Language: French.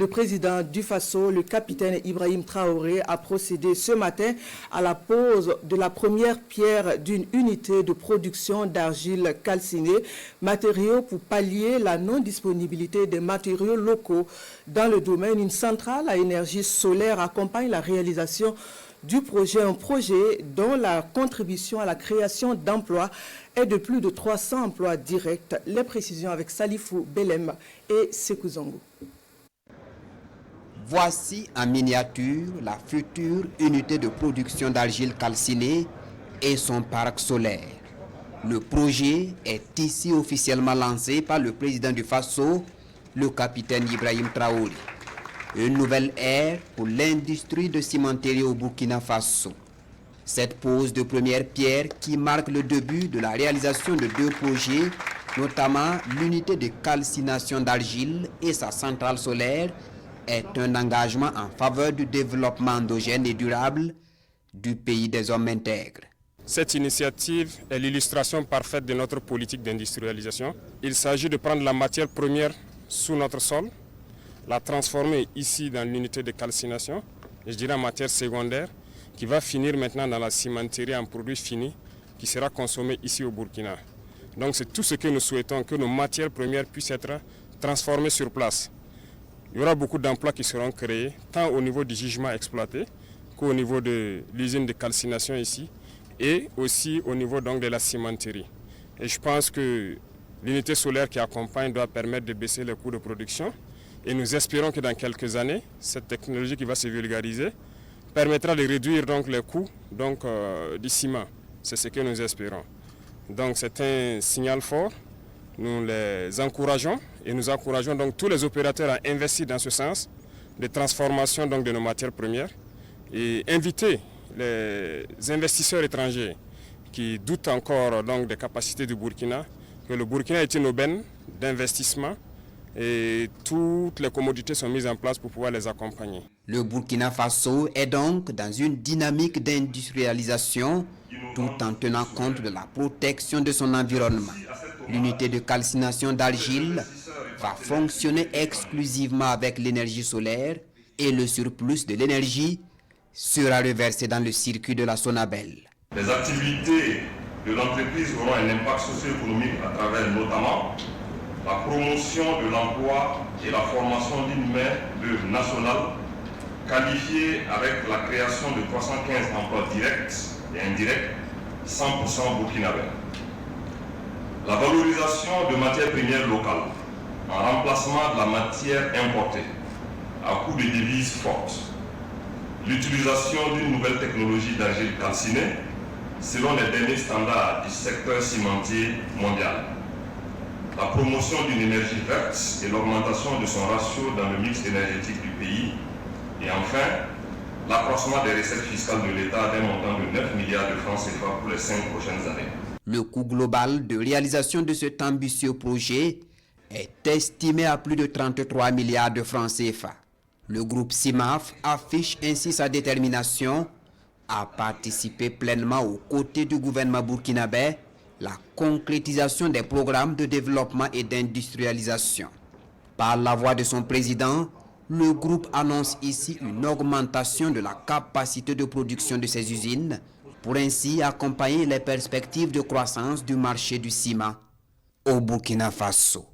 Le président du Faso, le capitaine Ibrahim Traoré, a procédé ce matin à la pose de la première pierre d'une unité de production d'argile calcinée, matériaux pour pallier la non-disponibilité des matériaux locaux. Dans le domaine, une centrale à énergie solaire accompagne la réalisation du projet, un projet dont la contribution à la création d'emplois est de plus de 300 emplois directs. Les précisions avec Salifou Belem et Sekou Zongo. Voici en miniature la future unité de production d'argile calcinée et son parc solaire. Le projet est ici officiellement lancé par le président du Faso, le capitaine Ibrahim Traoré. Une nouvelle ère pour l'industrie de cimenterie au Burkina Faso. Cette pose de première pierre qui marque le début de la réalisation de deux projets, notamment l'unité de calcination d'argile et sa centrale solaire, est un engagement en faveur du développement endogène et durable du pays des hommes intègres. Cette initiative est l'illustration parfaite de notre politique d'industrialisation. Il s'agit de prendre la matière première sous notre sol, la transformer ici dans l'unité de calcination, et je dirais en matière secondaire, qui va finir maintenant dans la cimenterie en produit fini, qui sera consommé ici au Burkina. Donc c'est tout ce que nous souhaitons, que nos matières premières puissent être transformées sur place. Il y aura beaucoup d'emplois qui seront créés, tant au niveau du jugement exploité qu'au niveau de l'usine de calcination ici et aussi au niveau donc de la cimenterie. Et je pense que l'unité solaire qui accompagne doit permettre de baisser les coûts de production. Et nous espérons que dans quelques années, cette technologie qui va se vulgariser permettra de réduire donc les coûts du ciment. C'est ce que nous espérons. Donc c'est un signal fort. Nous les encourageons et nous encourageons donc tous les opérateurs à investir dans ce sens de transformation donc de nos matières premières et inviter les investisseurs étrangers qui doutent encore donc des capacités du Burkina, que le Burkina est une aubaine d'investissement et toutes les commodités sont mises en place pour pouvoir les accompagner. Le Burkina Faso est donc dans une dynamique d'industrialisation tout en tenant compte de la protection de son environnement. L'unité de calcination d'argile va fonctionner exclusivement avec l'énergie solaire et le surplus de l'énergie sera reversé dans le circuit de la Sonabel. Les activités de l'entreprise auront un impact socio-économique à travers notamment la promotion de l'emploi et la formation d'une main-d'œuvre nationale qualifiée avec la création de 315 emplois directs et indirects, 100% burkinabés. La valorisation de matières premières locales en remplacement de la matière importée à coût de devises fortes. L'utilisation d'une nouvelle technologie d'argile calcinée selon les derniers standards du secteur cimentier mondial. La promotion d'une énergie verte et l'augmentation de son ratio dans le mix énergétique du pays. Et enfin, l'accroissement des recettes fiscales de l'État d'un montant de 9 milliards de francs CFA pour les 5 prochaines années. Le coût global de réalisation de cet ambitieux projet est estimé à plus de 33 milliards de francs CFA. Le groupe CIMAF affiche ainsi sa détermination à participer pleinement aux côtés du gouvernement burkinabé la concrétisation des programmes de développement et d'industrialisation. Par la voix de son président, le groupe annonce ici une augmentation de la capacité de production de ses usines pour ainsi accompagner les perspectives de croissance du marché du ciment au Burkina Faso.